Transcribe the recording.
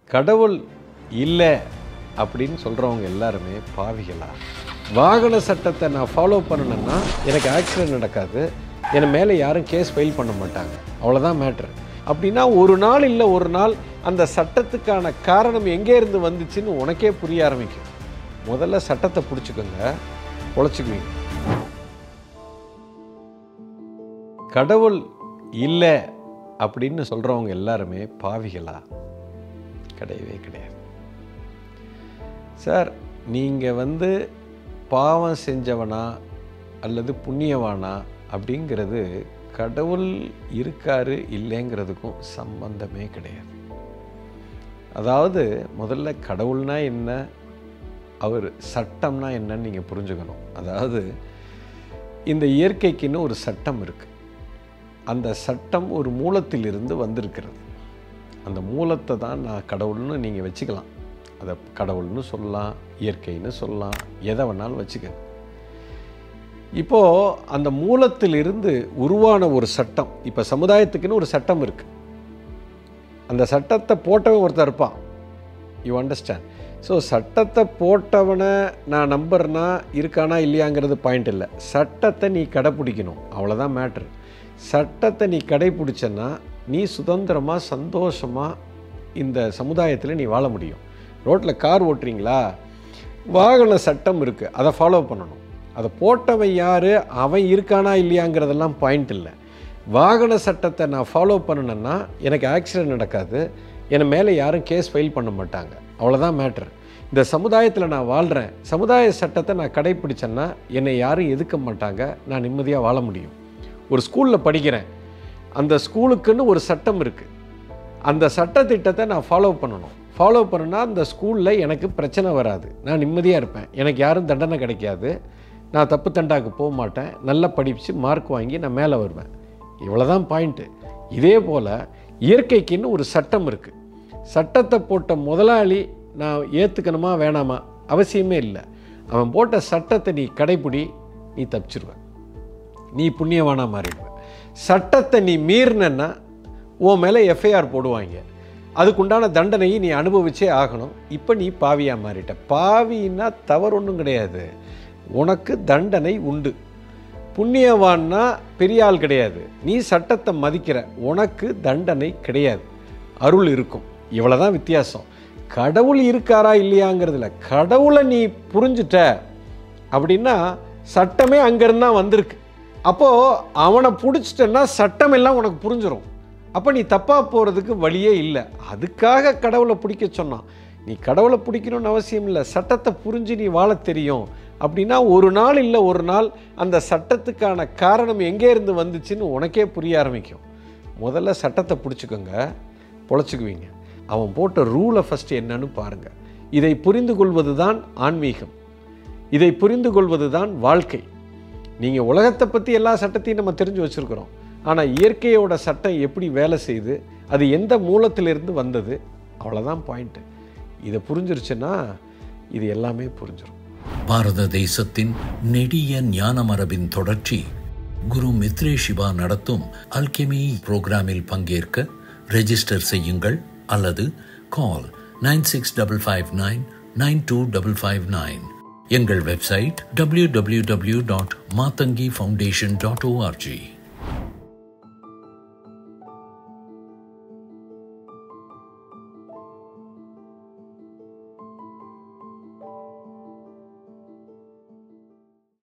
கடவுள் இல்லை அப்படின்னு சொல்கிறவங்க எல்லாருமே பாவிகளா? வாகன சட்டத்தை நான் ஃபாலோ பண்ணணுன்னா எனக்கு ஆக்சிடென்ட் நடக்காது, என் மேலே யாரும் கேஸ் ஃபைல் பண்ண மாட்டாங்க, அவ்வளோதான் மேட்ரு. அப்படின்னா ஒரு நாள் இல்லை ஒரு நாள் அந்த சட்டத்துக்கான காரணம் எங்கே இருந்து வந்துச்சுன்னு உனக்கே புரிய ஆரம்பிக்கும். முதல்ல சட்டத்தை பிடிச்சிக்கோங்க, பொழைச்சிக்குவீங்க. கடவுள் இல்லை அப்படின்னு சொல்கிறவங்க எல்லாருமே பாவிகளா? கிடையவே கிடையாது. சார், நீங்கள் பாவம் செஞ்சவனா அல்லது புண்ணியவானா அப்படிங்கிறது கடவுள் இருக்காரு இல்லைங்கிறதுக்கும் சம்பந்தமே கிடையாது. அதாவது முதல்ல கடவுள்னா என்ன, அவர் சட்டம்னா என்னன்னு நீங்கள் புரிஞ்சுக்கணும். அதாவது இந்த இயற்கைக்குன்னு ஒரு சட்டம் இருக்குது. அந்த சட்டம் ஒரு மூலத்திலிருந்து வந்திருக்கிறது. அந்த மூலத்தை தான் நான் கடவுள்னு நீங்கள் வச்சுக்கலாம். அதை கடவுள்னு சொல்லலாம், இயற்கைன்னு சொல்லலாம், எதை வேணாலும் வச்சுக்க. இப்போது அந்த மூலத்திலிருந்து உருவான ஒரு சட்டம், இப்போ சமுதாயத்துக்குன்னு ஒரு சட்டம் இருக்குது. அந்த சட்டத்தை போட்டவன் ஒருத்தர் இருப்பான். You understand? ஸோ சட்டத்தை போட்டவனை நான் நம்புறேன்னா இருக்கானா இல்லையாங்கிறது பாயிண்ட் இல்லை. சட்டத்தை நீ கடைப்பிடிக்கணும், அவ்வளோதான் மேட்ரு. சட்டத்தை நீ கடைப்பிடிச்சன்னா நீ சுதந்திரமாக சந்தோஷமாக இந்த சமுதாயத்தில் நீ வாழ முடியும். ரோட்டில் கார் ஓட்டுறீங்களா, வாகன சட்டம் இருக்குது, அதை ஃபாலோ பண்ணணும். அதை போட்டவன் யார், அவன் இருக்கானா இல்லையாங்கிறதெல்லாம் பாயிண்ட் இல்லை. வாகன சட்டத்தை நான் ஃபாலோ பண்ணணுன்னா எனக்கு ஆக்சிடென்ட் நடக்காது, என் மேலே யாரும் கேஸ் ஃபைல் பண்ண மாட்டாங்க, அவ்வளோதான் மேட்ரு. இந்த சமுதாயத்தில் நான் வாழ்கிறேன், சமுதாய சட்டத்தை நான் கடைப்பிடிச்சேன்னா என்னை யாரும் எதுக்க மாட்டாங்க, நான் நிம்மதியாக வாழ முடியும். ஒரு ஸ்கூலில் படிக்கிறேன், அந்த ஸ்கூலுக்குன்னு ஒரு சட்டம் இருக்குது. அந்த சட்டத்திட்டத்தை நான் ஃபாலோ பண்ணணும். ஃபாலோ பண்ணுனா அந்த ஸ்கூலில் எனக்கு பிரச்சனை வராது, நான் நிம்மதியாக இருப்பேன், எனக்கு யாரும் தண்டனை கிடைக்காது, நான் தப்பு தண்டாக்கு போக மாட்டேன், நல்லா படித்து மார்க் வாங்கி நான் மேலே வருவேன். இவ்வளோதான் பாயிண்ட்டு. இதே போல் இயற்கைக்குன்னு ஒரு சட்டம் இருக்குது. சட்டத்தை போட்ட முதலாளி நான் ஏற்றுக்கணுமா வேணாமா அவசியமே இல்லை. அவன் போட்ட சட்டத்தை நீ கடைப்பிடி, நீ தப்பிச்சிருவேன், நீ புண்ணியவானா மாறிடுவேன். சட்டத்தை நீ மீறினா உன் மேலே எஃப்ஐஆர் போடுவாங்க, அதுக்குண்டான தண்டனையை நீ அனுபவிச்சே ஆகணும். இப்போ நீ பாவியாக மாறிட்ட. பாவின்னா தவறு ஒன்றும் கிடையாது, உனக்கு தண்டனை உண்டு. புண்ணியவான்னா பெரிய ஆள் கிடையாது, நீ சட்டத்தை மதிக்கிற, உனக்கு தண்டனை கிடையாது, அருள் இருக்கும். இவ்வளோதான் வித்தியாசம். கடவுள் இருக்காரா இல்லையாங்கிறதுல கடவுளை நீ புரிஞ்சுட்ட அப்படின்னா சட்டமே அங்கேருந்து தான் வந்திருக்கு. அப்போது அவனை பிடிச்சிட்டன்னா சட்டம் எல்லாம் உனக்கு புரிஞ்சிடும். அப்போ நீ தப்பாக போகிறதுக்கு வழியே இல்லை. அதுக்காக கடவுளை பிடிக்க சொன்னான். நீ கடவுளை பிடிக்கணும்னு அவசியம் இல்லை, சட்டத்தை புரிஞ்சு நீ வாழ தெரியும் அப்படின்னா ஒரு நாள் இல்லை ஒரு நாள் அந்த சட்டத்துக்கான காரணம் எங்கே இருந்து வந்துச்சுன்னு உனக்கே புரிய ஆரம்பிக்கும். முதல்ல சட்டத்தை பிடிச்சிக்கோங்க, பொழைச்சிக்குவீங்க. அவன் போட்ட ரூலை ஃபஸ்ட்டு என்னன்னு பாருங்கள். இதை புரிந்து கொள்வது தான் ஆன்மீகம், இதை புரிந்து கொள்வது தான் வாழ்க்கை. நீங்கள் உலகத்தை பற்றி எல்லா சட்டத்தையும் நம்ம தெரிஞ்சு வச்சுருக்கிறோம், ஆனால் இயற்கையோட சட்டம் எப்படி வேலை செய்யுது, அது எந்த மூலத்திலிருந்து வந்தது, அவ்வளோதான் பாயிண்ட்டு. இதை புரிஞ்சிருச்சுன்னா இது எல்லாமே புரிஞ்சிடும். பாரத தேசத்தின் நெடிய ஞான மரபின் தொடர்ச்சி குரு மித்ரே சிவா நடத்தும் அல்கெமி புரோகிராமில் பங்கேற்க ரெஜிஸ்டர் செய்யுங்கள் அல்லது கால் 9655992559. எங்கள் வெப்சைட் www.matangifoundation.org.